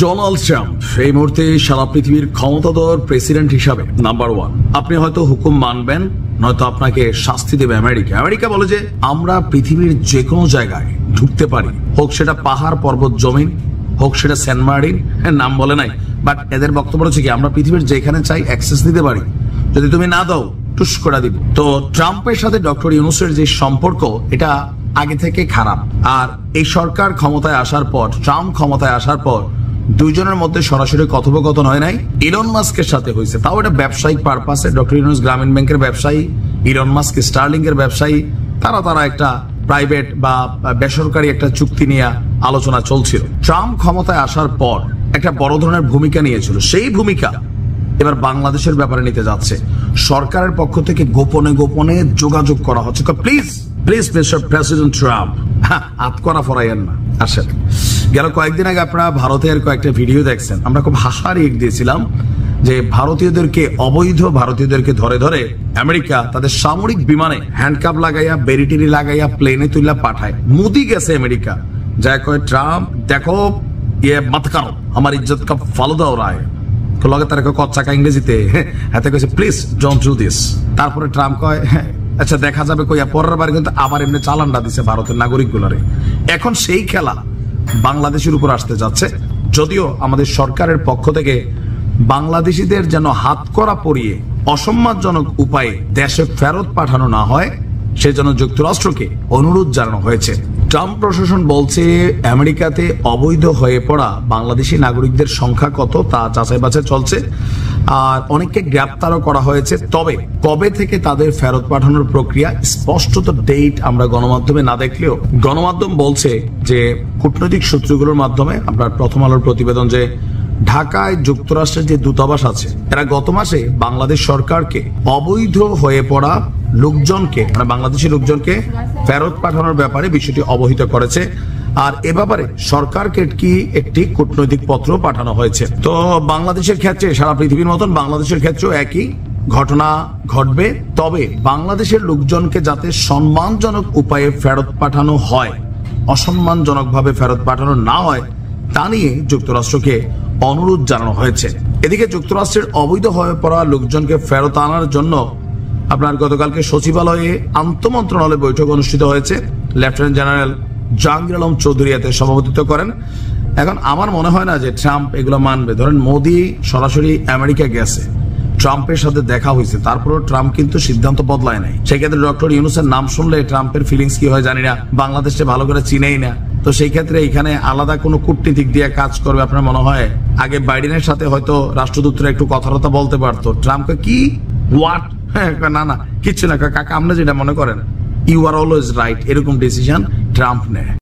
Donald Trump এই মুহূর্তে সারা পৃথিবীর ক্ষমতাধর প্রেসিডেন্ট হিসাবে নাম্বার 1। আপনি হয়তো হুকুম মানবেন, নয়তো আপনাকে শাস্তি দেবে আমেরিকা। আমেরিকা বলে যে আমরা পৃথিবীর যে কোনো জায়গায় ঢুকতে পারি, হোক সেটা পাহাড় পর্বত জমিন, হোক সেটা সেন্ট মার্টিন, নাম বলে নাই, বাট এদের বক্তব্য হচ্ছে কি আমরা পৃথিবীর যেখানে চাই অ্যাক্সেস দিতে পারি, যদি তুমি না দাও টুস করে দিব। তো ট্রাম্পের সাথে ডক্টর ইউনূসের যে সম্পর্ক, এটা আগে থেকে খারাপ। আর এই সরকার ক্ষমতায় আসার পর, ট্রাম্প ক্ষমতায় আসার পর দুইজনের মধ্যে সরাসরি কথোপকথন হয় নাই, ইলন মাস্কের সাথে হয়েছে, তাও এটা ব্যবসায়িক পারপাসে। ডক্টর ইউনূস গ্রামীণ ব্যাংকের ব্যবসায়ী, ইলন মাস্ক স্টার্লিং এর ব্যবসায়ী, তারা একটা প্রাইভেট বা বেসরকারি একটা চুক্তি নিয়ে আলোচনা চলছিল। ট্রাম্প ক্ষমতায় আসার পর একটা বড় ধরনের ভূমিকা নিয়েছিল, সেই ভূমিকা এবার বাংলাদেশের ব্যাপারে নিতে যাচ্ছে। সরকারের পক্ষ থেকে গোপনে গোপনে যোগাযোগ করা হচ্ছে। Please please mister president Trump, হাত করা ফরাইয়েন না। আসেন, গেল কয়েকদিন আগে আপনারা ভারতের কয়েকটা ভিডিও দেখছেন, আমরা খুব হাসারিক দিয়েছিলাম যে ভারতীয়দেরকে, অবৈধ ভারতীয়দেরকে ধরে ধরে আমেরিকা তাদের সামরিক বিমানে হ্যান্ডকাপ লাগাইয়া, বেরিটিরি লাগাইয়া প্লেনে তুইলা পাঠায়। মোদি গেছে আমেরিকা, যা কয় ট্রাম্প দেখো ইয়ে মত করো, আমার ইজ্জত কা ফালুদা ওরা হয় লগে তার কচ্চাকা ইংরেজিতে হাতে কইছে প্লিজ ডোন্ট ডু দিস। তারপরে ট্রাম্প কয় আচ্ছা দেখা যাবে, কইয়া পরের বার কিন্তু আবার এমনি চালানটা দিছে ভারতের নাগরিক গুলারে। এখন সেই খেলা বাংলাদেশের উপর আসতে যাচ্ছে। যদিও আমাদের সরকারের পক্ষ থেকে বাংলাদেশিদের যেন হাত করা পরিয়ে অসম্মানজনক উপায়ে দেশে ফেরত পাঠানো না হয়, সেজন্য যুক্তরাষ্ট্রকে অনুরোধ জানানো হয়েছে। ট্রাম্প প্রশাসন বলছে আমেরিকাতে অবৈধ হয়ে পড়া বাংলাদেশি নাগরিকদের সংখ্যা কত তা যাচাই বাছাই চলছে, আর অনেককে গ্রেপ্তারও করা হয়েছে। তবে কবে থেকে তাদের ফেরত পাঠানোর প্রক্রিয়া, স্পষ্টত ডেট আমরা গণমাধ্যমে না দেখলেও গণমাধ্যম বলছে যে কূটনৈতিক সূত্রগুলোর মাধ্যমে, আপনার প্রথম আলোর প্রতিবেদন যে ঢাকায় যুক্তরাষ্ট্রের যে দূতাবাস আছে, এরা গত মাসে বাংলাদেশ সরকারকে অবৈধ হয়ে পড়া লোকজনকে, মানে বাংলাদেশি লোকজনকে ফেরত পাঠানোর ব্যাপারে বিষয়টি অবহিত করেছে। আর এ ব্যাপারে সরকারকে একটি কূটনৈতিক পত্র পাঠানো হয়েছে। তো বাংলাদেশের ক্ষেত্রে, সারা পৃথিবীর মতন বাংলাদেশের ক্ষেত্রেও একই ঘটনা ঘটবে। তবে বাংলাদেশের লোকজনকে যাতে সম্মানজনক উপায়ে ফেরত পাঠানো হয়, অসম্মানজনক ভাবে ফেরত পাঠানো না হয়, তা নিয়ে যুক্তরাষ্ট্রকে অনুরোধ জানানো হয়েছে। এদিকে যুক্তরাষ্ট্রের অবৈধ হয়ে পড়া লোকজনকে ফেরত আনার জন্য আপনার গতকালকে সচিবালয়ে আন্তঃমন্ত্রণালয় বৈঠক অনুষ্ঠিত হয়েছে। লেফটেন্যান্ট জেনারেল জাহাঙ্গীর আলম চৌধুরী এতে সভাপতিত্ব করেন। এখন আমার মনে হয় না যে ট্রাম্প এগুলো মানবে। ধরেন মোদি সরাসরি আমেরিকা গেছে, ট্রাম্পের সাথে দেখা হয়েছে, তারপরেও ট্রাম্প কিন্তু সিদ্ধান্ত বদলায় নাই। সেক্ষেত্রে ডক্টর ইউনূসের নাম শুনলে ট্রাম্পের ফিলিংস কি হয় জানি না, বাংলাদেশে ভালো করে চিনেই না। তো সেই ক্ষেত্রে এখানে আলাদা কোনো কূটনীতিক দিয়ে কাজ করবে আপনার মনে হয়? আগে বাইডেনের সাথে হয়তো রাষ্ট্রদূতরা একটু কথাবার্তা বলতে পারতো। ট্রাম্পকে কি হোয়াট, না না কিচ্ছু না কাকা, আপনি যেটা মনে করেন ইউ আর অলওয়েজ রাইট, এরকম ডিসিশন ট্রাম্প নেয়।